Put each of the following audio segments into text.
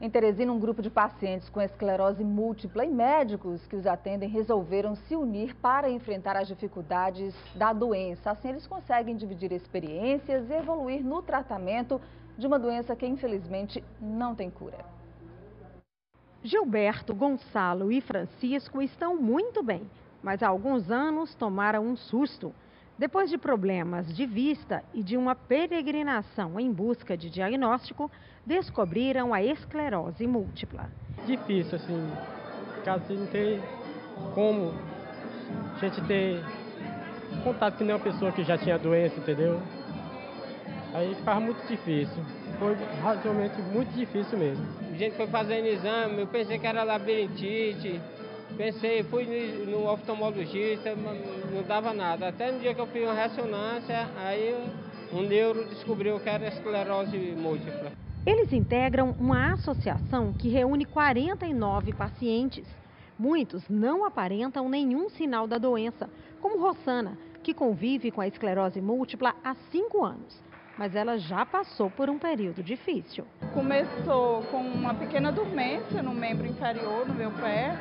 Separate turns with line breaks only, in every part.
Em Teresina, um grupo de pacientes com esclerose múltipla e médicos que os atendem resolveram se unir para enfrentar as dificuldades da doença. Assim, eles conseguem dividir experiências e evoluir no tratamento de uma doença que, infelizmente, não tem cura.
Gilberto, Gonçalo e Francisco estão muito bem, mas há alguns anos tomaram um susto. Depois de problemas de vista e de uma peregrinação em busca de diagnóstico, descobriram a esclerose múltipla.
Difícil, assim, caso não ter como a gente ter contato com nenhuma pessoa que já tinha doença, entendeu? Aí ficava muito difícil, foi razoavelmente muito difícil mesmo.
A gente foi fazendo exame, eu pensei que era labirintite. Fui no oftalmologista, não dava nada. Até no dia que eu fiz uma ressonância, aí um neuro descobriu que era esclerose múltipla.
Eles integram uma associação que reúne 49 pacientes. Muitos não aparentam nenhum sinal da doença, como Rossana, que convive com a esclerose múltipla há 5 anos. Mas ela já passou por um período difícil.
Começou com uma pequena dormência no membro inferior, no meu pé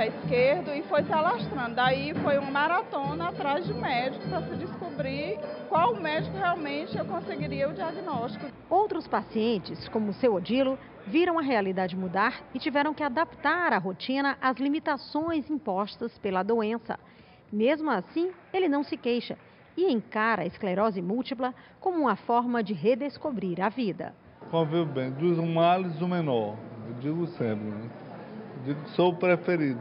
esquerdo, e foi se alastrando. Daí foi uma maratona atrás de médico para se descobrir qual médico realmente eu conseguiria o diagnóstico.
Outros pacientes, como o seu Odilo, viram a realidade mudar e tiveram que adaptar a rotina às limitações impostas pela doença. Mesmo assim, ele não se queixa e encara a esclerose múltipla como uma forma de redescobrir a vida.
Convivo bem, dos males o menor, eu digo sempre, né? Digo que sou o preferido.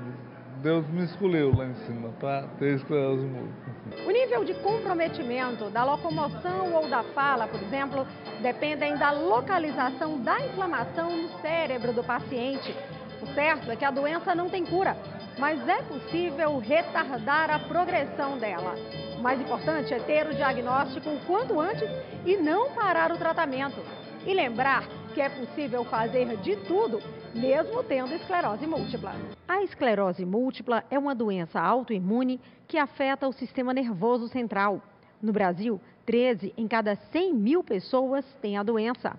Deus me escolheu lá em cima para ter esclerose múltipla.
O nível de comprometimento da locomoção ou da fala, por exemplo, dependem da localização da inflamação no cérebro do paciente. O certo é que a doença não tem cura, mas é possível retardar a progressão dela. O mais importante é ter o diagnóstico o quanto antes e não parar o tratamento. E lembrar que é possível fazer de tudo, mesmo tendo esclerose múltipla. A esclerose múltipla é uma doença autoimune que afeta o sistema nervoso central. No Brasil, 13 em cada 100 mil pessoas têm a doença.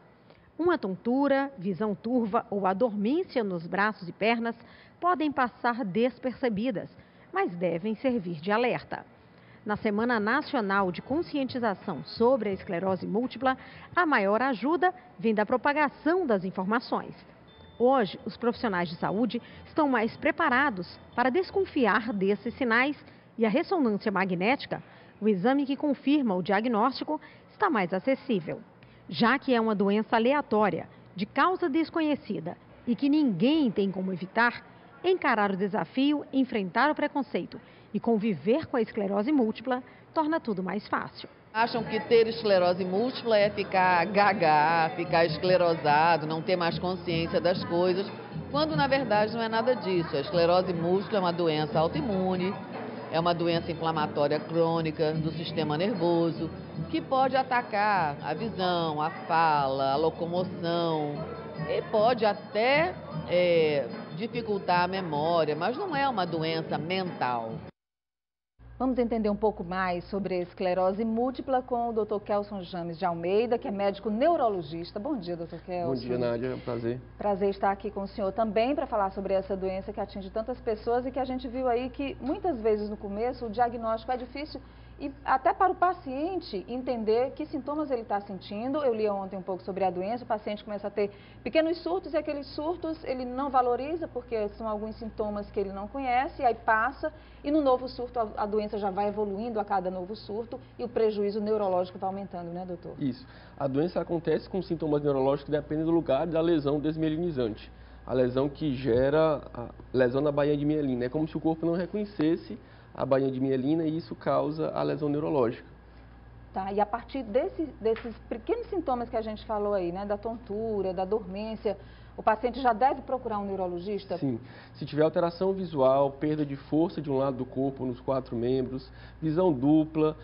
Uma tontura, visão turva ou a dormência nos braços e pernas podem passar despercebidas, mas devem servir de alerta. Na Semana Nacional de Conscientização sobre a Esclerose Múltipla, a maior ajuda vem da propagação das informações. Hoje, os profissionais de saúde estão mais preparados para desconfiar desses sinais e a ressonância magnética, o exame que confirma o diagnóstico, está mais acessível. Já que é uma doença aleatória, de causa desconhecida e que ninguém tem como evitar, encarar o desafio, enfrentar o preconceito e conviver com a esclerose múltipla torna tudo mais fácil.
Acham que ter esclerose múltipla é ficar gaga, ficar esclerosado, não ter mais consciência das coisas, quando na verdade não é nada disso. A esclerose múltipla é uma doença autoimune, é uma doença inflamatória crônica do sistema nervoso, que pode atacar a visão, a fala, a locomoção e pode até dificultar a memória, mas não é uma doença mental.
Vamos entender um pouco mais sobre a esclerose múltipla com o Dr. Kelson James de Almeida, que é médico neurologista. Bom dia, Dr. Kelson.
Bom dia, Nádia. É um prazer.
Prazer estar aqui com o senhor também para falar sobre essa doença que atinge tantas pessoas e que a gente viu aí que muitas vezes no começo o diagnóstico é difícil e até para o paciente entender que sintomas ele está sentindo. Eu li ontem um pouco sobre a doença, o paciente começa a ter pequenos surtos e aqueles surtos ele não valoriza porque são alguns sintomas que ele não conhece, e aí passa e no novo surto a doença já vai evoluindo a cada novo surto e o prejuízo neurológico vai aumentando, né, doutor?
Isso. A doença acontece com sintomas neurológicos que dependem do lugar da lesão desmielinizante. A lesão que gera a lesão na bainha de mielina. É como se o corpo não reconhecesse a bainha de mielina e isso causa a lesão neurológica.
Tá, e a partir desses pequenos sintomas que a gente falou aí, né, da tontura, da dormência, o paciente já deve procurar um neurologista?
Sim. Se tiver alteração visual, perda de força de um lado do corpo, nos 4 membros, visão dupla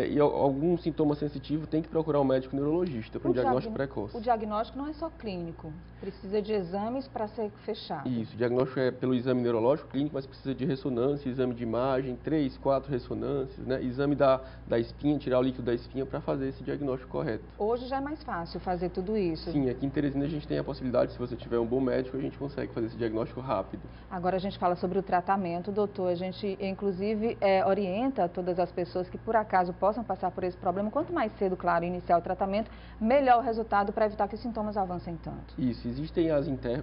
e algum sintoma sensitivo, tem que procurar um médico neurologista para um diagnóstico precoce.
O diagnóstico não é só clínico, precisa de exames para ser fechado.
Isso, o diagnóstico é pelo exame neurológico clínico, mas precisa de ressonância, exame de imagem, 3, 4 ressonâncias, né? Exame da espinha, tirar o líquido da espinha para fazer esse diagnóstico correto.
Hoje já é mais fácil fazer tudo isso?
Sim, aqui em Teresina a gente tem a possibilidade, se você você tiver um bom médico, a gente consegue fazer esse diagnóstico rápido.
Agora a gente fala sobre o tratamento, doutor. A gente, inclusive, orienta todas as pessoas que, por acaso, possam passar por esse problema. Quanto mais cedo, claro, iniciar o tratamento, melhor o resultado para evitar que os sintomas avancem tanto.
Isso, existem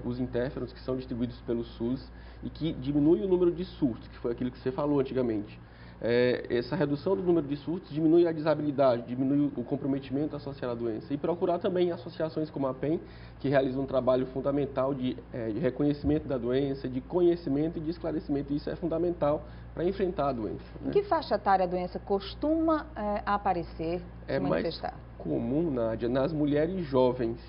os interferons que são distribuídos pelo SUS e que diminuem o número de surtos, que foi aquilo que você falou antigamente. Essa redução do número de surtos diminui a desabilidade, diminui o comprometimento associado à doença. E procurar também associações como a PEN, que realizam um trabalho fundamental de reconhecimento da doença, de conhecimento e de esclarecimento. Isso é fundamental para enfrentar a doença.
Em que faixa etária a doença costuma aparecer, se manifestar?
É mais comum, Nádia, nas mulheres jovens.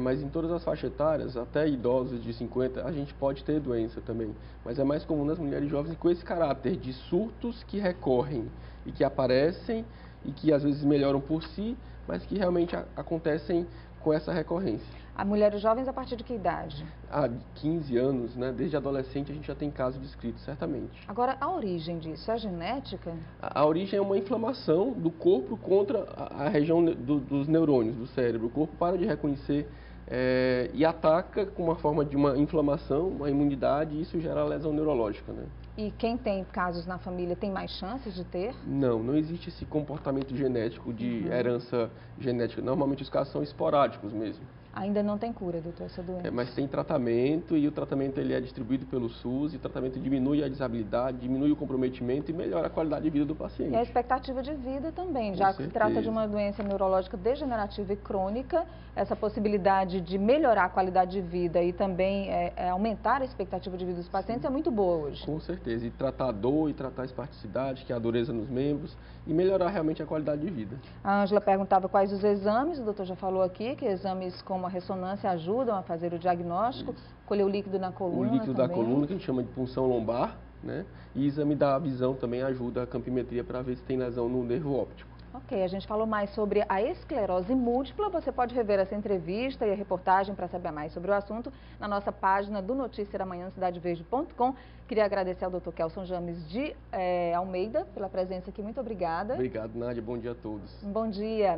Mas em todas as faixas etárias, até idosos de 50, a gente pode ter doença também. Mas é mais comum nas mulheres jovens com esse caráter de surtos que recorrem e que aparecem e que às vezes melhoram por si, mas que realmente acontecem com essa recorrência.
A mulheres jovens a partir de que idade?
Há 15 anos, né? Desde adolescente a gente já tem casos descritos, certamente.
Agora, a origem disso é genética?
A origem é uma inflamação do corpo contra a região dos neurônios do cérebro. O corpo para de reconhecer e ataca com uma forma de uma inflamação, uma imunidade, e isso gera lesão neurológica, né?
E quem tem casos na família tem mais chances de ter?
Não existe esse comportamento genético de herança genética. Normalmente os casos são esporádicos mesmo.
Ainda não tem cura, doutor, essa doença?
Mas tem tratamento e o tratamento ele é distribuído pelo SUS e o tratamento diminui a desabilidade, diminui o comprometimento e melhora a qualidade de vida do paciente.
E a expectativa de vida também, já que se trata de uma doença neurológica degenerativa e crônica, essa possibilidade de melhorar a qualidade de vida e também aumentar a expectativa de vida dos pacientes é muito boa hoje.
Com certeza, e tratar a dor e tratar a espasticidade, que é a dureza nos membros, e melhorar realmente a qualidade de vida.
A Ângela perguntava quais os exames, o doutor já falou aqui, que exames como a ressonância ajudam a fazer o diagnóstico, colher o líquido na coluna.
O líquido
também.
da coluna, que a gente chama de punção lombar, né? E exame da visão também ajuda a campimetria para ver se tem lesão no nervo óptico.
Ok, a gente falou mais sobre a esclerose múltipla. Você pode rever essa entrevista e a reportagem para saber mais sobre o assunto na nossa página do Notícia da Manhã, cidadeverde.com. Queria agradecer ao Dr. Kelson James de Almeida pela presença aqui. Muito obrigada.
Obrigado, Nádia. Bom dia a todos.
Bom dia.